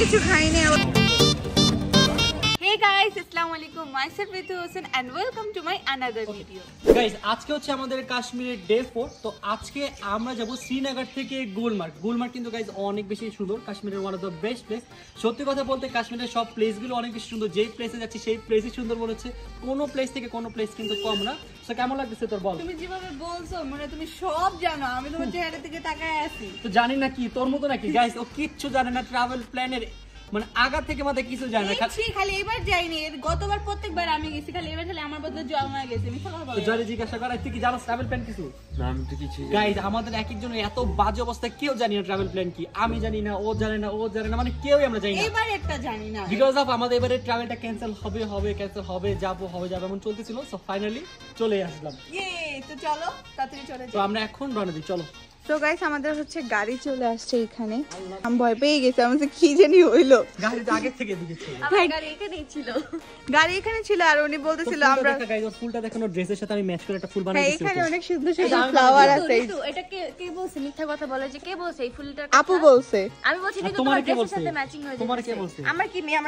কিছু খাইনি। Hey guys, Assalamualaikum. Myself Ritu Hossain and welcome to my another video. Guys, আজকে হচ্ছে আমাদের কাশ্মীরের ডে 4। তো আজকে আমরা যাব শ্রীনগর থেকে গুলমার্গ। গুলমার্গ কিন্তু গাইজ অনেক বেশি সুন্দর, কাশ্মীরের one of the best place. সত্যি কথা বলতে কাশ্মীরের সব প্লেসগুলো অনেক বেশি সুন্দর। যেই প্লেসে যাচ্ছি সেই প্লেসই সুন্দর মনে হচ্ছে, কোনো প্লেস থেকে কোনো প্লেস কিন্তু কম না। তো কেমন লাগতেছে তোর বল? তুমি যেভাবে বলছো মানে তুমি সব জানো, আমি তোমার চেহারা থেকে তাকায় আছি। তো জানি না কি তোর মতো নাকি গাইজ, ও কিচ্ছু জানে না ট্রাভেল প্ল্যানের, মানে আগা থেকে মাথায় কিছু জানে না। খালি এবার যাইনি, গতবার প্রত্যেকবার আমি গেছি, খালি এবার খালি আমার বদলে জমা গেছে। আমি কথা বলি জরে জিজ্ঞাসা করা, তুই কি জানো ট্রাভেল প্ল্যান কিছু? না আমি তো কিছু। গাইজ আমাদের এক একজনের এত বাজে অবস্থা, কেউ জানি না ট্রাভেল প্ল্যান কি। আমি জানি না, ও জানে না, ও জানে না, মানে কেউই আমরা জানি না। এবার একটা জানি না, বিকজ অফ আমাদের এবারে ট্রাভেলটা ক্যান্সেল ক্যান্সেল হবে, যাবো এমন চলতেছিল। সো ফাইনালি চলে আসলাম। তো চলো তাড়াতাড়ি চলে যাই। তো আমরা এখন রওনা দিই, চলো। তো গাইস আমাদের হচ্ছে গাড়ি চলে আসছে এখানে। আমি ভয় পেয়ে গেছি, আমাদের কি জানি হইলো। গাড়ি তো আগে থেকে দিকে ছিল, গাড়ি এখানেই ছিল, গাড়ি এখানে ছিল। আর উনি বলতেছিল আমরা গাইস ওর ফুলটা দেখো, ড্রেসের সাথে আমি ম্যাচ করে একটা ফুল বানাই দিয়েছি। এখানে অনেক সুন্দর সুন্দর ফ্লাওয়ার আছে। এটা কে বলছে? মিথ্যা কথা বলে যে কে বলছে এই ফুলটা? আপু বলছে। আমি বলছি কিন্তু তোমার ড্রেসের সাথে ম্যাচিং হয়ে যাচ্ছে। তোমার কে বলছে? আমার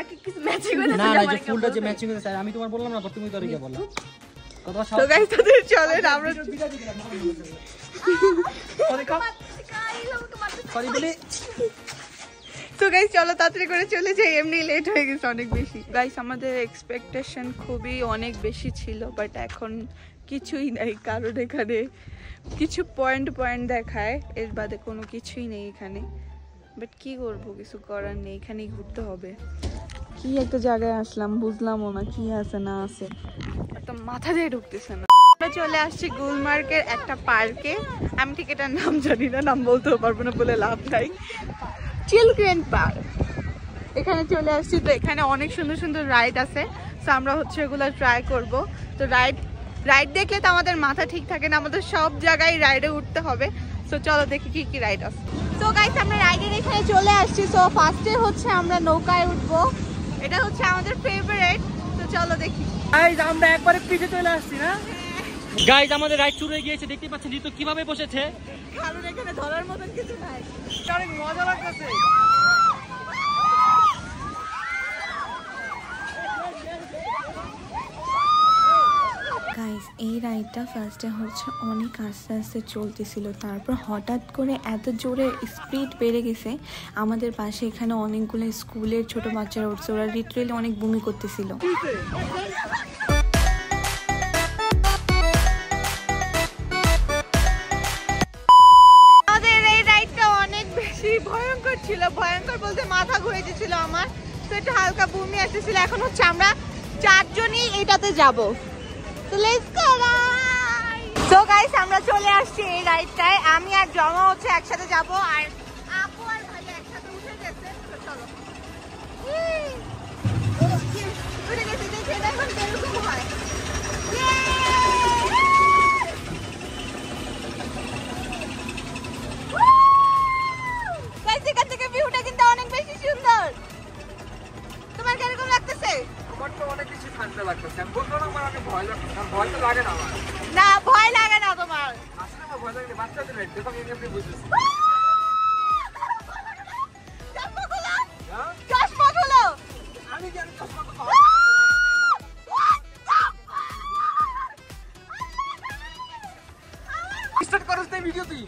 কি কিছু ম্যাচিং হয়ে যাচ্ছে? না না, যে ফুলটা যে ম্যাচিং হয়েছে আমি তোমার বললাম না, তুমি তো আরেকে বললা। তো গাইস তাদের চলে আমরা তো গাইস চলো তাড়াতাড়ি করে চলে যাই, এমনি লেট হয়ে গেছে অনেক বেশি। গাইস আমাদের এক্সপেকটেশন খুবই অনেক বেশি ছিল, বাট এখন কিছুই নাই, কারণ এখানে কিছু পয়েন্ট দেখায়, এর বাদে কোনো কিছুই নেই এখানে। বাট কি করবো, কিছু করার নেই, এখানেই ঘুরতে হবে। কি একটা জায়গায় আসলাম, বুঝলামও না কি আছে না আছে, একটা মাথা দিয়ে ঢুকতেছে না। আমরা চলে আসছি গুলমার্গের একটা পার্কে। আমি ঠিক এটার নাম জানি না, নাম বলতেও পারবো না বলে লাভ নাই। চিলড্রেন পার্ক, এখানে চলে আসছি। তো এখানে অনেক সুন্দর সুন্দর রাইড আছে, তো আমরা হচ্ছে ওগুলো ট্রাই করব। তো রাইড দেখলে তো আমাদের মাথা ঠিক থাকে না, আমাদের সব জায়গায় রাইডে উঠতে হবে। সো চলো দেখি কি কি রাইড আছে। তো গাইস আমরা রাইডের এখানে চলে আসছি। সো ফার্স্টে হচ্ছে আমরা নৌকায় উঠবো, এটা হচ্ছে আমাদের ফেভারিট। তো চলো দেখি। গাইস আমরা একবারে পিছে চলে আসছি না। গাইস আমাদের রাইড শুরু হয়ে গিয়েছে, দেখতে পাচ্ছেন ঋতু কিভাবে বসেছে। কারণ এখানে ধরার মতন কিছু নাই, অনেক মজা লাগতেছে। গাইস এই রাইডটা ফার্স্টে হচ্ছে অনেক আস্তে আস্তে চলতেছিল, তারপর হঠাৎ করে এত জোরে স্পিড বেড়ে গেছে। আমাদের পাশে এখানে অনেকগুলো স্কুলের ছোট বাচ্চারা উঠছে, ওরা লিটারেলি অনেক বমি করতেছিল। আমাদের এই রাইডটা অনেক বেশি ভয়ঙ্কর ছিল, ভয়ঙ্কর বলতে মাথা ঘুরে গেছিল আমার, তো একটু হালকা বমি আসতেছিল। এখন হচ্ছে আমরা 4 জনই এটাতে যাব। তো let's go guys. So guys আমরা চলে আসছি এই রাইডটায়, আমি আর জমা হচ্ছে একসাথে যাব, আর আপু আর ভাই একসাথে উঠে গেছে। তো চলো উঠে গেছে, দেখে এখন এরকম হয়। গাইস এখান থেকে ভিউটা কিন্তু অনেক বেশি সুন্দর। তোমার কিরকম লাগতেছে? আমার তো অনেক বেশি ঠান্ডা লাগতেছে। আমি বলবো না আমার অনেক ভয় লাগতেছে, ভয় তো লাগে না আমার। না ভয় লাগে না তোমার? আসলে আমার ভয় লাগে, বাচ্চাদের রাইড দেখো, আমি এমনি বুঝতেছি। চশমা খুলো। আমি জানি চশমা তো স্টার্ট করছ না ভিডিও তুই?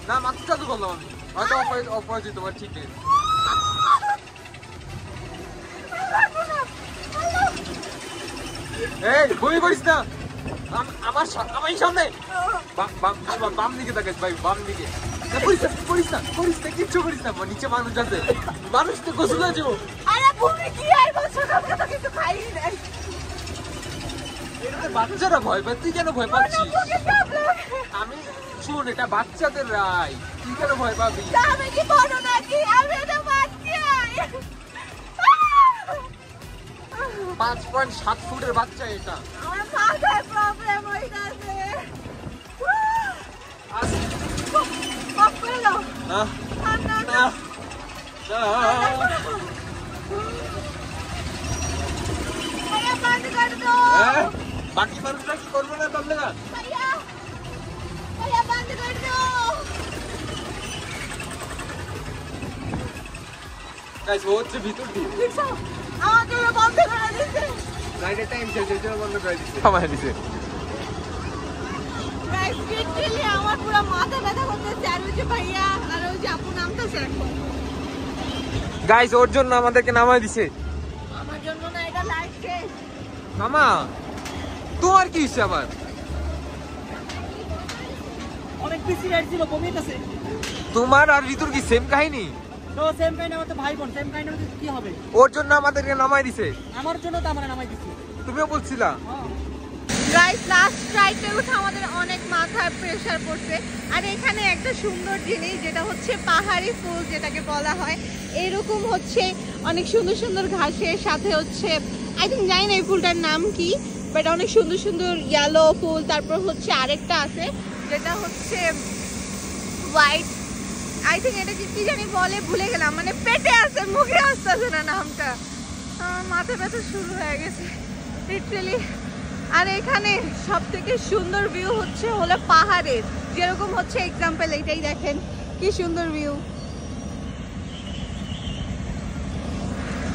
না মাত্র চালু করলাম আমি, হয়তো অপরাজিত তোমার ঠিক নেই। এই বই করিস না, আমার সামনে বাম দিকে তাকাস ভাই, বাম দিকে। করিস না কিচ্ছু করিস না, নিচে মানুষ আছে, মানুষ তো গোসল আছে। আরে ভূমি কি আর বলছো, তোমরা তো কিছু খাইনি নাই। এটা বাচ্চারা ভয় পায়, তুই কেন ভয় পাচ্ছিস? আমি শুন, এটা বাচ্চাদের রাই, তুই কেন ভয় পাবি? আমি কি বলো নাকি, আমি তো বাচ্চা। 5.7 ফুটের বাচ্চা এটা। আমার মাথায় প্রবলেম হয়ে গেছে। কপ করে দাও। না ভাইয়া বন্ধ করে দাও। বাকি মানুষরা কি করবো না তাহলে? ভাইয়া বন্ধ করে দাও। গাইস ও হচ্ছে ভিতর দিয়ে আমাকে বন্ধ করে দিয়েছে রাইডের টাইম শেষ হয়েছে বন্ধ করে দিয়েছে থামায় দিয়েছে গাইস লিটারালি আমার পুরো মাথা ব্যথা করতেছে আর ওই যে ভাইয়া আর ওই যে আপু নামতেছে এখন গাইস ওর জন্য আমাদেরকে নামায় দিছে আমার জন্য না এটা লাইফ শেষ মামা তোমার কি হইছে আবার অনেক বেশি রাইড ছিল কমিয়েছে তোমার আর ঋতুর কি সেম কাহিনী তো সেম কাহিনী আমার তো ভাই বোন সেম কাহিনী আমাদের কি হবে ওর জন্য আমাদেরকে নামায় দিছে আমার জন্য তো আমরা নামাই দিছি তুমিও বলছিলা গাইস লাস্ট রাইডে উঠে আমাদের অনেক মাথায় প্রেসার পড়ছে আর এখানে একটা সুন্দর জিনিস যেটা হচ্ছে পাহাড়ি ফুল যেটাকে বলা হয় এরকম হচ্ছে অনেক সুন্দর সুন্দর ঘাসের সাথে হচ্ছে আই থিঙ্ক জানি না এই ফুলটার নাম কি বাট অনেক সুন্দর সুন্দর ইয়েলো ফুল তারপর হচ্ছে আরেকটা আছে যেটা হচ্ছে হোয়াইট আই থিঙ্ক এটা কি জানি বলে ভুলে গেলাম মানে পেটে আছে মুখে আসতেছে না নামটা আমার মাথা ব্যথা শুরু হয়ে গেছে লিটারালি আর এখানে সব থেকে সুন্দর ভিউ হচ্ছে হলো পাহাড়ের যেরকম হচ্ছে এক্সাম্পল এইটাই দেখেন কি সুন্দর ভিউ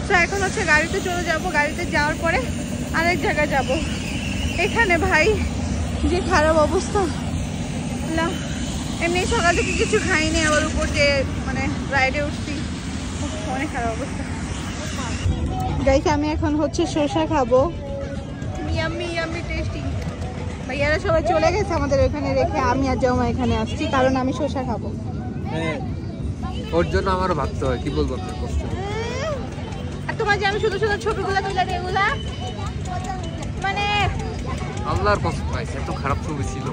তো এখন হচ্ছে গাড়িতে চলে যাব গাড়িতে যাওয়ার পরে আরেক জায়গায় যাব এখানে ভাই যে খারাপ অবস্থা না এমনি সকাল থেকে কিছু খাইনি আবার উপর যে মানে রাইডে উঠছি অনেক খারাপ অবস্থা গাইস আমি এখন হচ্ছে শসা খাবো ইয়াম্মি ইয়াম্মি টেস্টি ভাইয়ারা সবাই চলে গেছে আমাদের ওখানে রেখে আমি আর জামা এখানে আসছি কারণ আমি শসা খাবো ওর জন্য আমারও ভাবতে হয় কি বলবো আপনার কষ্ট আর তোমার যে আমি শুধু শুধু ছবিগুলো তুলে এগুলা মানে আল্লাহর কসম পাইছে এত খারাপ ছবি ছিল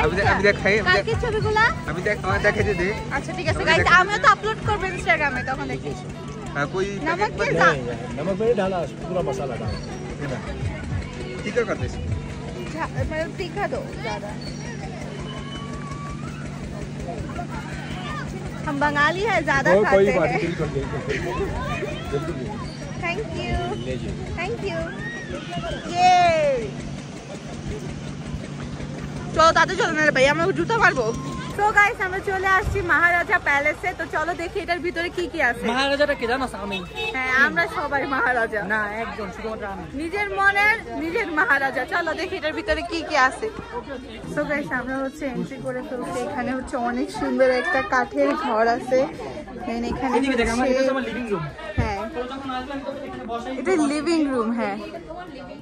আমি দেখাই কালকে ছবিগুলা আমি দেখাই দে আচ্ছা ঠিক আছে গাইস আমিও তো আপলোড করব ইনস্টাগ্রামে তখন দেখিস कोई नमक के नहीं, नमक नहीं डाला पूरा मसाला डाला तीखा कर दे मतलब तीखा दो ज्यादा हम बंगाली है ज्यादा खाते हैं थैंक यू ये चलो ताते चलो ना भैया मैं जूता मारबो তো গাইস আমরা চলে আসছি মহারাজা প্যালেসে তো চলো দেখি এটার ভিতরে কি কি আছে মহারাজাটা কে জানো আমি হ্যাঁ আমরা সবাই মহারাজা না একজন শুধুমাত্র আমি নিজের মনের নিজের মহারাজা চলো দেখি এটার ভিতরে কি কি আছে তো গাইস আমরা হচ্ছে এন্ট্রি করে ফেলছি এখানে হচ্ছে অনেক সুন্দর একটা কাঠের ঘর আছে দেন এখানে এদিকে দেখ আমার এটা আমার লিভিং রুম হ্যাঁ তো যখন আসবেন তো এখানে বসাই এটা লিভিং রুম হ্যাঁ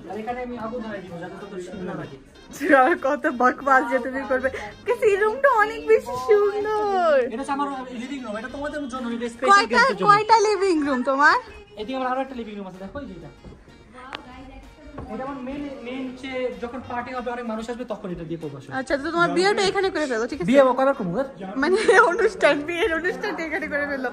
আর এখানে আমি আগুন ধরাই দিব যাতে তো শীত না লাগে কত বকবাস যে তুমি করবে কিন্তু এই রুমটা অনেক বেশি সুন্দর এটা আমার লিভিং রুম এটা তোমাদের জন্য এটা স্পেশাল গেস্টের জন্য কয়টা লিভিং রুম তোমার এদিকে আমার আরো একটা লিভিং রুম আছে দেখো এই যেটা এটা আমার মেইন যে যখন পার্টি হবে অনেক মানুষ আসবে তখন এটা দিয়ে করব আচ্ছা তো তোমার বিয়েটা এখানে করে ফেলো ঠিক আছে বিয়ে কবে করব মানে বিয়ের অনুষ্ঠানটা এখানে করে ফেললো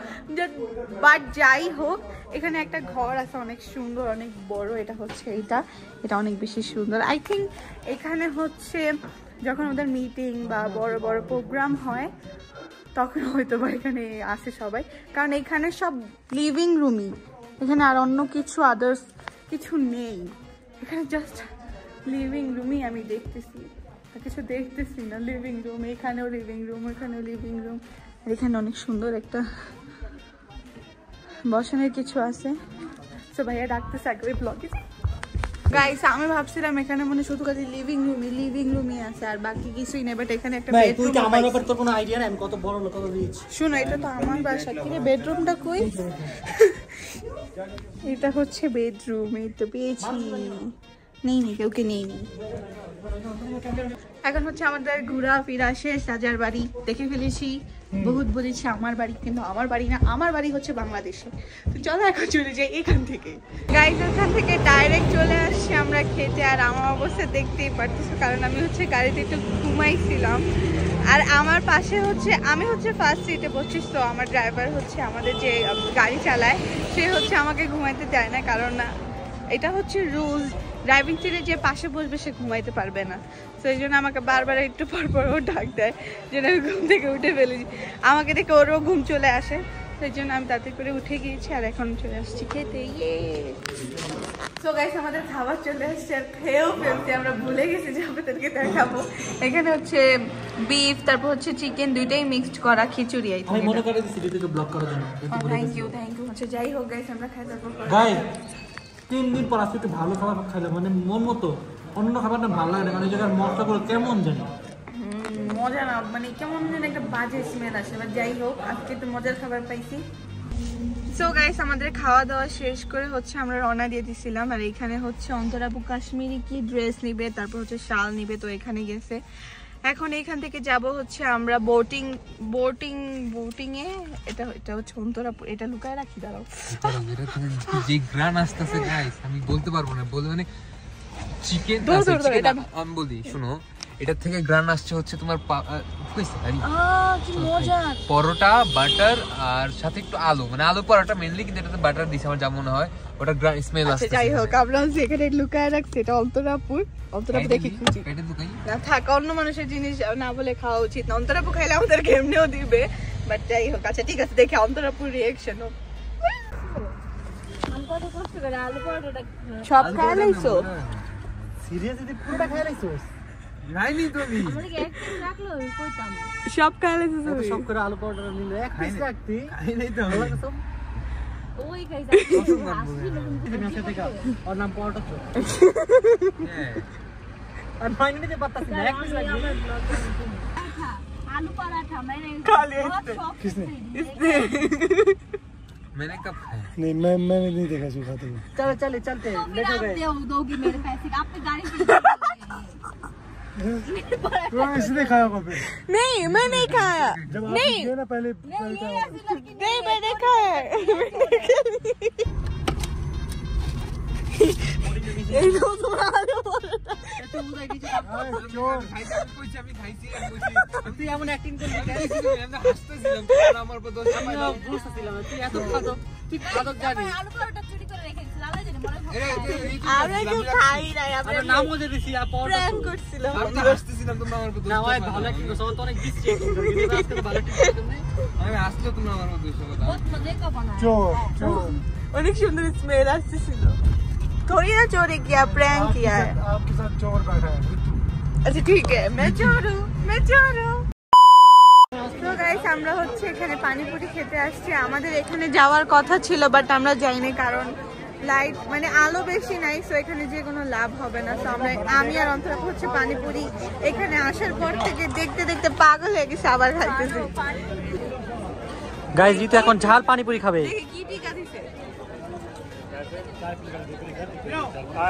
বাট যাই হোক এখানে একটা ঘর আছে অনেক সুন্দর অনেক বড় এটা হচ্ছে এটা অনেক বেশি সুন্দর আই থিঙ্ক এখানে হচ্ছে যখন ওদের মিটিং বা বড় বড় প্রোগ্রাম হয় তখন হয়তো বা এখানে আসে সবাই কারণ এখানে সব লিভিং রুমই এখানে আর অন্য কিছু আদার্স কিছু নেই এখানে জাস্ট লিভিং রুমই আমি দেখতেছি কিছু দেখতেছি না লিভিং রুম এখানেও লিভিং রুম ওখানেও লিভিং রুম আর এখানে অনেক সুন্দর একটা বসানোর কিছু আছে তো ভাইয়া ডাকতেছে একবারে ব্লগে গাইস আমি ভাবছিলাম এখানে মানে শুধু খালি লিভিং রুমই আছে আর বাকি কিছুই নেই বাট এখানে একটা ভাই তুই বেডরুম কি আমার ব্যাপারে তোর কোনো আইডিয়া নাই আমি কত বড় লোক কত রিচ শুনো এটা তো আমার বাসা কি বেডরুমটা কই এটা হচ্ছে বেডরুম এই তো পেয়েছি নেই কেউকে নেই এখন হচ্ছে আমাদের ঘোরাফেরা শেষ রাজার বাড়ি দেখে ফেলেছি বহুত বলেছি আমার বাড়ি কিন্তু আমার বাড়ি না আমার বাড়ি হচ্ছে বাংলাদেশে তো চলো এখন চলে যাই এখান থেকে গাইস এখান থেকে ডাইরেক্ট চলে আসছি আমরা খেতে আর আমার অবস্থা দেখতেই পারতেছো কারণ আমি হচ্ছে গাড়িতে একটু ঘুমাইছিলাম আর আমার পাশে হচ্ছে আমি হচ্ছে ফার্স্ট সিটে বসছি তো আমার ড্রাইভার হচ্ছে আমাদের যে গাড়ি চালায় সে হচ্ছে আমাকে ঘুমাইতে দেয় না কারণ এটা হচ্ছে রুলস ড্রাইভিং সিটে যে পাশে বসবে সে ঘুমাইতে পারবে না তো এই জন্য আমাকে বারবার একটু পর ও ডাক দেয় যেন আমি ঘুম থেকে উঠে ফেলেছি আমাকে দেখে ওরও ঘুম চলে আসে সেই জন্য আমি তাড়াতাড়ি করে উঠে গিয়েছি আর এখন চলে আসছি খেতে। ইয়ে সো গাইস আমাদের খাবার চলে আসছে আর খেয়েও ফেলছি, আমরা ভুলে গেছি যে আপনাদেরকে দেখাবো। এখানে হচ্ছে বিফ, তারপর হচ্ছে চিকেন, দুইটাই মিক্সড করা খিচুড়ি। আমি মনে করে দিছি ভিডিওকে ব্লক করার জন্য। থ্যাংক ইউ আচ্ছা যাই হোক গাইস আমরা খাই তারপর গাইস 3 দিন পর আজকে একটু ভালো খাবার খাইলাম, মানে মন মতো। অন্য খাবারটা ভালো লাগে না, মানে এই জায়গার মশলাগুলো কেমন জানি মজা না, মানে কেমন যেন একটা বাজে স্মেল আসে। এবার যাই হোক আজকে একটু মজার খাবার পাইছি। সো গাইস আমাদের খাওয়া দাওয়া শেষ করে হচ্ছে আমরা রওনা দিয়ে দিছিলাম। আর এখানে হচ্ছে অন্তরাপু কাশ্মীরি কি ড্রেস নিবে, তারপর হচ্ছে শাল নিবে, তো এখানে গেছে। এখন এখান থেকে যাব হচ্ছে আমরা বোটিং এ। এটা হচ্ছে অন্তরাপু, এটা লুকায় রাখি, দাঁড়াও। যে গ্রান আসতেছে গাইস আমি বলতে পারবো না, বলতে মানে চিকেন আমি বলি শুনো, এটা থেকে গ্রান আসছে হচ্ছে তোমার পরোটা বাটার আর সাথে একটু আলু, মানে আলু পরোটা মেইনলি, কিন্তু এটাতে বাটার দিছে আমার যা মনে হয়, ওটা গ্রান স্মেল আসছে। যাই হোক আমরা যেখানে লুকায় রাখছি এটা অন্তরাপু দেখি খুঁজি না থাকা, অন্য মানুষের জিনিস না বলে খাওয়া উচিত না। অন্তরাপু খাইলে আমাদেরকে এমনিও দিবে, বাট যাই হোক আচ্ছা ঠিক আছে দেখে অন্তরাপুর রিয়াকশন হোক। সব খাই লাইছো? সিরিয়াসলি পুরোটা খাই লাইছোস? নাইনি তুমি আমাকে এক পিস রাখলো কইতাম সব খাই লাইছো? সব করে আলু পাউডার নিলে এক পিস রাখতি, খাই নাই তো সব ওই খাইছা তুমি আসে দেখা ওর নাম পরোটা তো আর মাইনে নিতে পারতাছি না, এক পিস রাখবি। आलू पराठा मैंने खा लिया किसने? मैंने कब खाया? नहीं मैंने नहीं देखा इसको खाते हुए। चलो चलते लेट हो गए। दोगी मेरे पैसे आप पे गाड़ी तो इसने खाया होगा फिर। नहीं मैं नहीं खाया, जब आप नहीं गए ना पहले नहीं मैंने खाया। তুই এমন অ্যাক্টিং করলি কেন? হাসতেছিলাম আমার উপর দোষ চাপাই দাও। বুঝতেছিলাম তুই এত খাদক, তুই খাদক জানিস। आलू पराठा चोरी করে রেখে দিছিল আলাই জানে মনে আমরা কেউ খাই নাই, আমরা আমরা নামও দিয়ে দিছি আর পরোটা প্র্যাঙ্ক করছিলাম। আমি তো হাসতেছিলাম তোমরা আমার উপর দোষ না ভাই চাপাই ভালো দাও। অ্যাক্টিং করছ, তো অনেক দিচ্ছি অ্যাক্টিং করে, কিন্তু আজকে তো ভালো অ্যাক্টিং করছ তুমি। আমি হাসলে তোমরা আমার উপর দোষ চাপাই দাও। बहुत मजे का बना है चोर चोर অনেক সুন্দর স্মেল আসছিল। थोड़ी ना चोरी किया, प्रैंक किया है। आपके साथ चोर बैठा है बिट्टू। अच्छा ठीक है मैं चोर हूँ। তো গাইস আমরা হচ্ছে এখানে পানিপুরি খেতে আসছি। আমাদের এখানে যাওয়ার কথা ছিল বাট আমরা যাইনি, কারণ লাইট মানে আলো বেশি নাই, সো এখানে যে কোনো লাভ হবে না। সো আমি আর অন্তরাপ হচ্ছে পানিপুরি এখানে আসার পর থেকে দেখতে দেখতে পাগল হয়ে গেছে, আবার খাইতেছি। গাইস রিতু এখন ঝাল পানিপুরি খাবে, দেখি কি টিকা দিছে।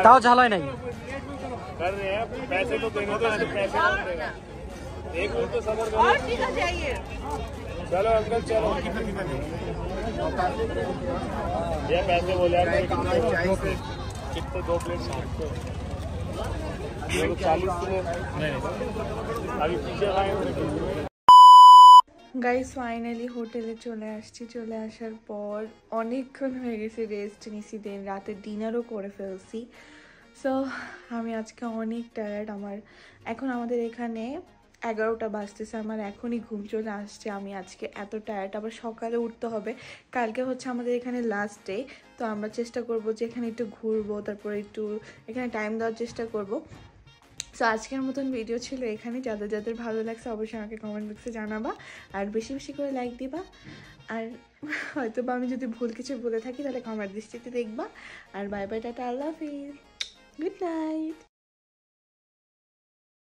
তাও ঝাল হয় নাই। कर रहे हैं पैसे तो देंगे, तो इसके पैसे कौन देगा? एक मिनट तो सबर करो। और टीका चाहिए? चलो अंकल चलो। ये पैसे बोले यार कितने 2 प्लेट 700 40 नहीं अभी पीछे खाएंगे। গাইস ফাইনালি হোটেলে চলে আসছি। চলে আসার পর অনেকক্ষণ হয়ে গেছে, রেস্ট নিছি, দিন রাতে ডিনারও করে ফেলছি। সো আমি আজকে অনেক টায়ার্ড। এখন আমাদের এখানে 11টা বাজতেছে, আমার এখনই ঘুম চলে আসছে। আমি আজকে এত টায়ার্ড, আবার সকালে উঠতে হবে। কালকে হচ্ছে আমাদের এখানে লাস্ট ডে, তো আমরা চেষ্টা করব যে এখানে একটু ঘুরবো, তারপরে একটু এখানে টাইম দেওয়ার চেষ্টা করব। সো আজকের মতন ভিডিও ছিল এখানে। যাদের ভালো লাগছে অবশ্যই আমাকে কমেন্ট বক্সে জানাবা, আর বেশি বেশি করে লাইক দিবা। আর হয়তো বা আমি যদি ভুল কিছু বলে থাকি তাহলে কমেন্ট দৃষ্টিতে দেখবা। আর বাই বাই, টাটা, আল্লাহ হাফিজ, গুড নাইট।